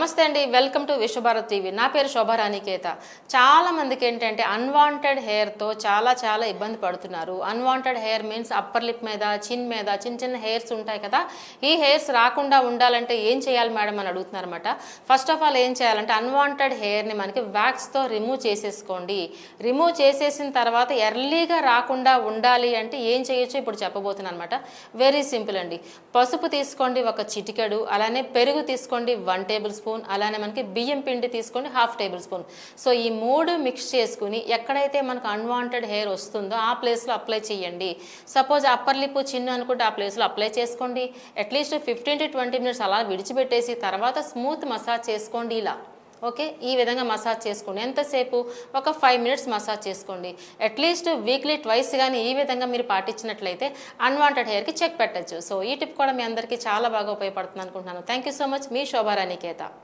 నమస్తే అండి, welcome to Vishwabharat TV. నా పేరు శోభారాణికేత. చాలా మందికి ఏంటంటే అన్వాంటెడ్ హెయిర్తో చాలా ఇబ్బంది పడుతున్నారు. Unwanted hair means upper lip మీద, చిన్ మీద చిన్న హెయిర్స్ ఉంటాయి కదా. ఈ హెయిర్స్ రాకుండా ఉండాలంటే ఏం చేయాలి మేడం అని అడుగుతున్నారు అనమాట. ఫస్ట్ ఆఫ్ ఆల్ ఏం చేయాలంటే అన్వాంటెడ్ హెయిర్ని మనకి వ్యాక్స్తో రిమూవ్ చేసేసుకోండి. రిమూవ్ చేసేసిన తర్వాత ఎర్లీగా రాకుండా ఉండాలి అంటే ఏం చేయొచ్చు ఇప్పుడు చెప్పబోతున్నాను అనమాట. వెరీ సింపుల్ అండి. పసుపు తీసుకోండి ఒక చిటికెడు, అలానే పెరుగు తీసుకోండి 1 టేబుల్ స్పూన్, అలానే మనకి బియ్యం పిండి తీసుకోండి 1/2 టేబుల్ స్పూన్. సో ఈ 3 మిక్స్ చేసుకుని ఎక్కడైతే మనకు అన్వాంటెడ్ హెయిర్ వస్తుందో ఆ ప్లేస్లో అప్లై చేయండి. సపోజ్ అప్పర్ లిప్ చిన్ను అనుకుంటే ఆ ప్లేస్లో అప్లై చేసుకోండి. అట్లీస్ట్ 15 to 20 మినిట్స్ అలా విడిచిపెట్టేసి తర్వాత స్మూత్ మసాజ్ చేసుకోండి. ఇలా ఓకే, ఈ విధంగా మసాజ్ చేసుకోండి. ఎంతసేపు? ఒక 5 మినిట్స్ మసాజ్ చేసుకోండి. అట్లీస్ట్ వీక్లీ ట్వైస్ కానీ ఈ విధంగా మీరు పాటించినట్లయితే అన్వాంటెడ్ హెయిర్కి చెక్ పెట్టచ్చు. సో ఈ టిప్ కూడా మీ అందరికీ చాలా బాగా ఉపయోగపడుతుంది అనుకుంటున్నాను. Thank you so much. మీ శోభారాణికేత.